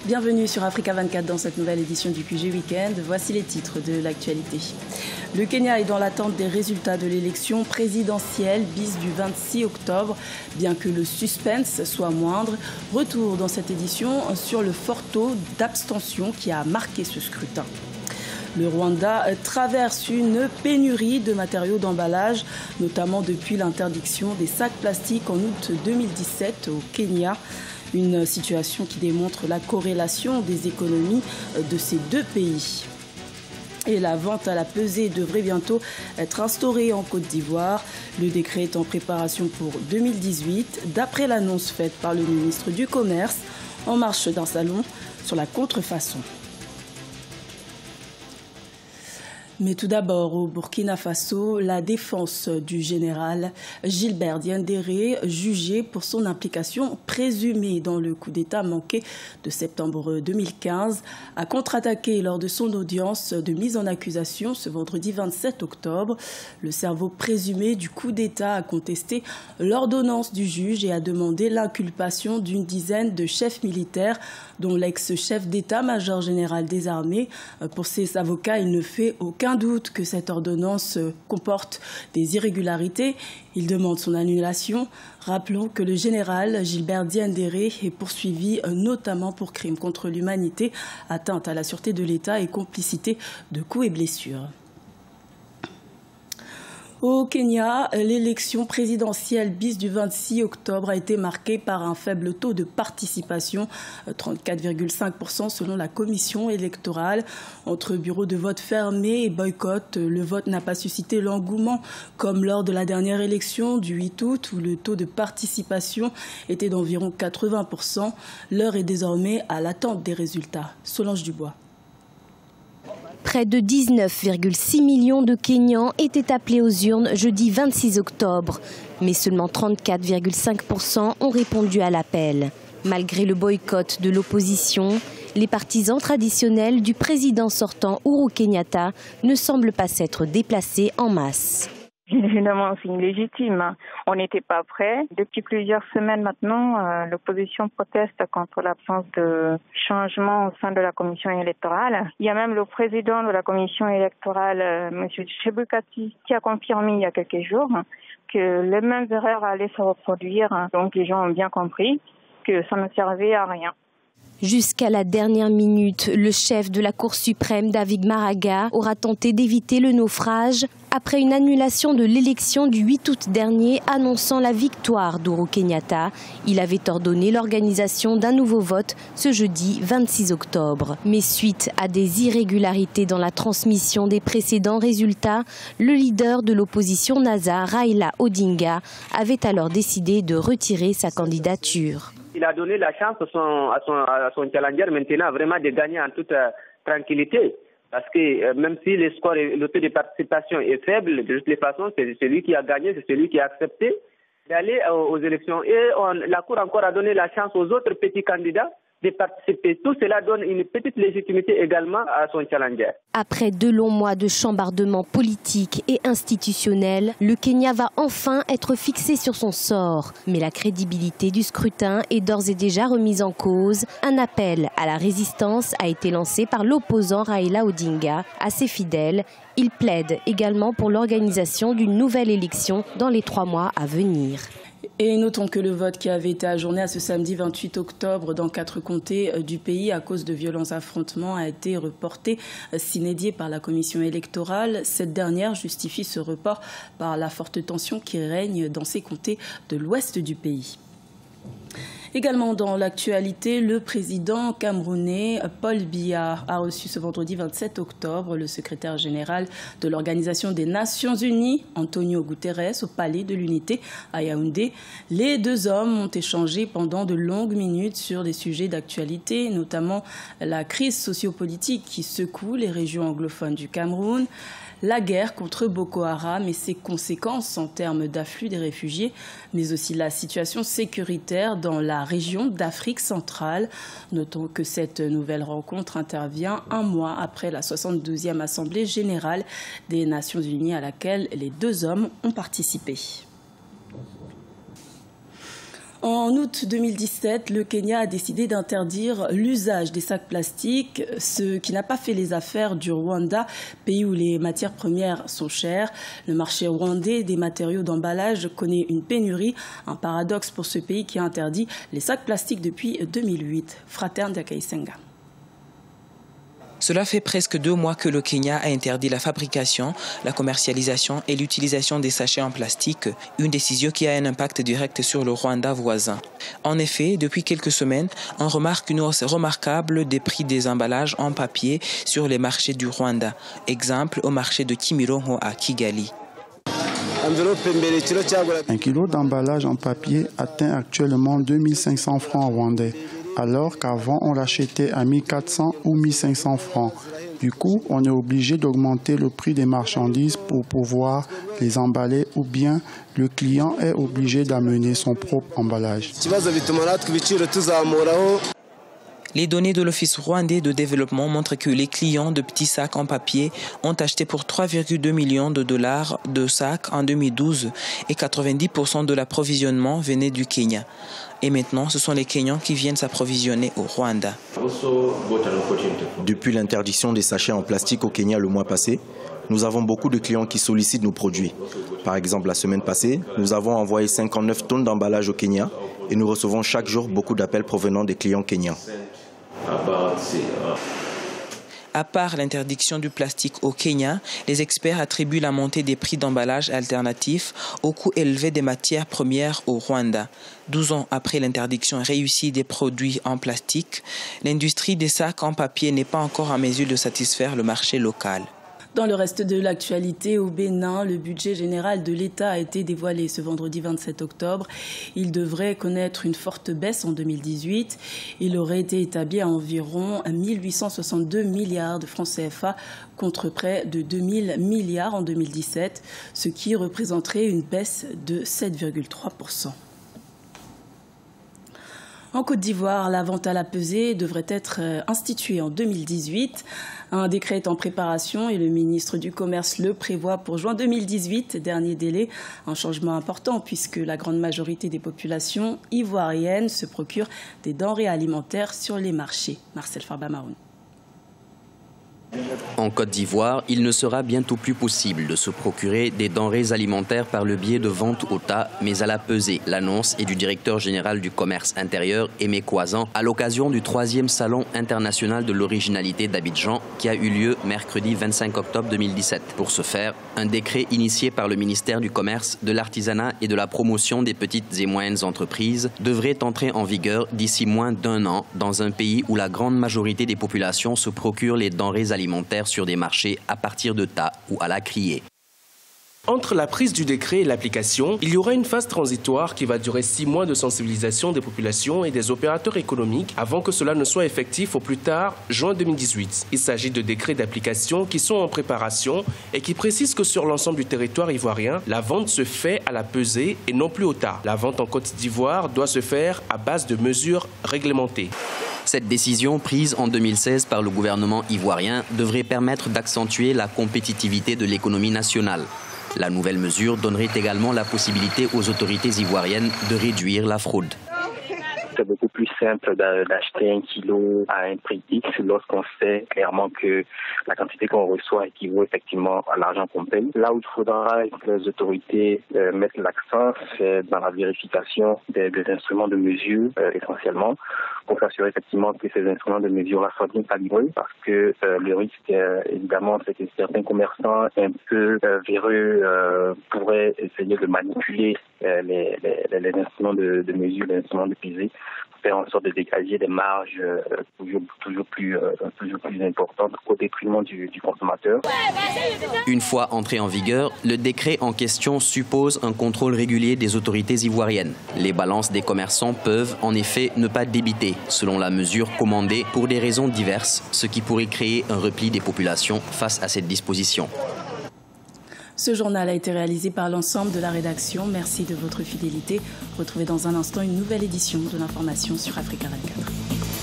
Bienvenue sur Africa 24 dans cette nouvelle édition du QG Weekend. Voici les titres de l'actualité. Le Kenya est dans l'attente des résultats de l'élection présidentielle bis du 26 octobre. Bien que le suspense soit moindre, retour dans cette édition sur le fort taux d'abstention qui a marqué ce scrutin. Le Rwanda traverse une pénurie de matériaux d'emballage, notamment depuis l'interdiction des sacs plastiques en août 2017 au Kenya. Une situation qui démontre la corrélation des économies de ces deux pays. Et la vente à la pesée devrait bientôt être instaurée en Côte d'Ivoire. Le décret est en préparation pour 2018, d'après l'annonce faite par le ministre du Commerce en marge d'un salon sur la contrefaçon. Mais tout d'abord, au Burkina Faso, la défense du général Gilbert Diendéré, jugé pour son implication présumée dans le coup d'État manqué de septembre 2015, a contre-attaqué lors de son audience de mise en accusation ce vendredi 27 octobre. Le cerveau présumé du coup d'État a contesté l'ordonnance du juge et a demandé l'inculpation d'une dizaine de chefs militaires, dont l'ex-chef d'état-major général des armées. Pour ses avocats, il ne fait aucun doute que cette ordonnance comporte des irrégularités. Il demande son annulation. Rappelons que le général Gilbert Diendéré est poursuivi notamment pour crimes contre l'humanité, atteinte à la sûreté de l'État et complicité de coups et blessures. Au Kenya, l'élection présidentielle bis du 26 octobre a été marquée par un faible taux de participation, 34,5% selon la commission électorale. Entre bureaux de vote fermés et boycott, le vote n'a pas suscité l'engouement comme lors de la dernière élection du 8 août où le taux de participation était d'environ 80%. L'heure est désormais à l'attente des résultats. Solange Dubois. Près de 19,6 millions de Kenyans étaient appelés aux urnes jeudi 26 octobre, mais seulement 34,5% ont répondu à l'appel. Malgré le boycott de l'opposition, les partisans traditionnels du président sortant Uhuru Kenyatta ne semblent pas s'être déplacés en masse. Évidemment, c'est illégitime. On n'était pas prêts. Depuis plusieurs semaines maintenant, l'opposition proteste contre l'absence de changement au sein de la commission électorale. Il y a même le président de la commission électorale, M. Chebukati, qui a confirmé il y a quelques jours que les mêmes erreurs allaient se reproduire. Donc les gens ont bien compris que ça ne servait à rien. Jusqu'à la dernière minute, le chef de la Cour suprême, David Maraga, aura tenté d'éviter le naufrage après une annulation de l'élection du 8 août dernier annonçant la victoire d'Uhuru Kenyatta. Il avait ordonné l'organisation d'un nouveau vote ce jeudi 26 octobre. Mais suite à des irrégularités dans la transmission des précédents résultats, le leader de l'opposition NASA, Raila Odinga, avait alors décidé de retirer sa candidature. Il a donné la chance à son challenger maintenant vraiment de gagner en toute tranquillité. Parce que même si le score et le taux de participation est faible, de toutes les façons, c'est celui qui a gagné, c'est celui qui a accepté d'aller aux élections. Et la Cour encore a donné la chance aux autres petits candidats de participer. Tout cela donne une petite légitimité également à son challenger. Après 2 longs mois de chambardement politique et institutionnel, le Kenya va enfin être fixé sur son sort. Mais la crédibilité du scrutin est d'ores et déjà remise en cause. Un appel à la résistance a été lancé par l'opposant Raila Odinga. À ses fidèles, il plaide également pour l'organisation d'une nouvelle élection dans les 3 mois à venir. Et notons que le vote qui avait été ajourné à ce samedi 28 octobre dans 4 comtés du pays à cause de violents affrontements a été reporté sine die par la commission électorale. Cette dernière justifie ce report par la forte tension qui règne dans ces comtés de l'ouest du pays. Également dans l'actualité, le président camerounais Paul Biya a reçu ce vendredi 27 octobre le secrétaire général de l'Organisation des Nations Unies, Antonio Guterres, au Palais de l'Unité à Yaoundé. Les deux hommes ont échangé pendant de longues minutes sur des sujets d'actualité, notamment la crise sociopolitique qui secoue les régions anglophones du Cameroun, la guerre contre Boko Haram et ses conséquences en termes d'afflux des réfugiés, mais aussi la situation sécuritaire dans la région d'Afrique centrale. Notons que cette nouvelle rencontre intervient 1 mois après la 72e Assemblée générale des Nations Unies à laquelle les deux hommes ont participé. En août 2017, le Kenya a décidé d'interdire l'usage des sacs plastiques, ce qui n'a pas fait les affaires du Rwanda, pays où les matières premières sont chères. Le marché rwandais des matériaux d'emballage connaît une pénurie, un paradoxe pour ce pays qui a interdit les sacs plastiques depuis 2008. Fraterne Diakaisenga. Cela fait presque 2 mois que le Kenya a interdit la fabrication, la commercialisation et l'utilisation des sachets en plastique, une décision qui a un impact direct sur le Rwanda voisin. En effet, depuis quelques semaines, on remarque une hausse remarquable des prix des emballages en papier sur les marchés du Rwanda. Exemple au marché de Kimironko à Kigali. Un kilo d'emballage en papier atteint actuellement 2500 francs rwandais, alors qu'avant on l'achetait à 1400 ou 1500 francs. Du coup, on est obligé d'augmenter le prix des marchandises pour pouvoir les emballer ou bien le client est obligé d'amener son propre emballage. Les données de l'Office rwandais de développement montrent que les clients de petits sacs en papier ont acheté pour 3,2 millions de dollars de sacs en 2012 et 90% de l'approvisionnement venait du Kenya. Et maintenant, ce sont les Kenyans qui viennent s'approvisionner au Rwanda. Depuis l'interdiction des sachets en plastique au Kenya le mois passé, nous avons beaucoup de clients qui sollicitent nos produits. Par exemple, la semaine passée, nous avons envoyé 59 tonnes d'emballage au Kenya et nous recevons chaque jour beaucoup d'appels provenant des clients kenyans. À part l'interdiction du plastique au Kenya, les experts attribuent la montée des prix d'emballage alternatifs au coût élevé des matières premières au Rwanda. 12 ans après l'interdiction réussie des produits en plastique, l'industrie des sacs en papier n'est pas encore en mesure de satisfaire le marché local. Dans le reste de l'actualité, au Bénin, le budget général de l'État a été dévoilé ce vendredi 27 octobre. Il devrait connaître une forte baisse en 2018. Il aurait été établi à environ 1862 milliards de francs CFA contre près de 2000 milliards en 2017, ce qui représenterait une baisse de 7,3%. En Côte d'Ivoire, la vente à la pesée devrait être instituée en 2018. Un décret est en préparation et le ministre du Commerce le prévoit pour juin 2018, dernier délai. Un changement important puisque la grande majorité des populations ivoiriennes se procurent des denrées alimentaires sur les marchés. Marcel Farba-Maroun. En Côte d'Ivoire, il ne sera bientôt plus possible de se procurer des denrées alimentaires par le biais de vente au tas, mais à la pesée. L'annonce est du directeur général du commerce intérieur, Aimé Coisan, à l'occasion du 3e Salon international de l'originalité d'Abidjan, qui a eu lieu mercredi 25 octobre 2017. Pour ce faire, un décret initié par le ministère du Commerce, de l'Artisanat et de la Promotion des petites et moyennes entreprises devrait entrer en vigueur d'ici moins d'1 an, dans un pays où la grande majorité des populations se procurent les denrées alimentaires sur des marchés à partir de tas ou à la criée. Entre la prise du décret et l'application, il y aura une phase transitoire qui va durer 6 mois de sensibilisation des populations et des opérateurs économiques avant que cela ne soit effectif au plus tard juin 2018. Il s'agit de décrets d'application qui sont en préparation et qui précisent que sur l'ensemble du territoire ivoirien, la vente se fait à la pesée et non plus au tas. La vente en Côte d'Ivoire doit se faire à base de mesures réglementées. Cette décision prise en 2016 par le gouvernement ivoirien devrait permettre d'accentuer la compétitivité de l'économie nationale. La nouvelle mesure donnerait également la possibilité aux autorités ivoiriennes de réduire la fraude. C'est beaucoup plus simple d'acheter 1 kilo à un prix X lorsqu'on sait clairement que la quantité qu'on reçoit équivaut effectivement à l'argent qu'on paye. Là où il faudra que les autorités mettent l'accent, c'est dans la vérification des instruments de mesure essentiellement, pour s'assurer effectivement que ces instruments de mesure soient bien calibrés, parce que le risque évidemment c'est que certains commerçants un peu véreux pourraient essayer de manipuler les instruments de mesure, les instruments de pesée, pour faire en sorte de dégager des marges toujours plus importantes au détriment du consommateur. Une fois entré en vigueur, le décret en question suppose un contrôle régulier des autorités ivoiriennes. Les balances des commerçants peuvent en effet ne pas débiter, selon la mesure commandée, pour des raisons diverses, ce qui pourrait créer un repli des populations face à cette disposition. Ce journal a été réalisé par l'ensemble de la rédaction. Merci de votre fidélité. Retrouvez dans un instant une nouvelle édition de l'information sur Africa 24.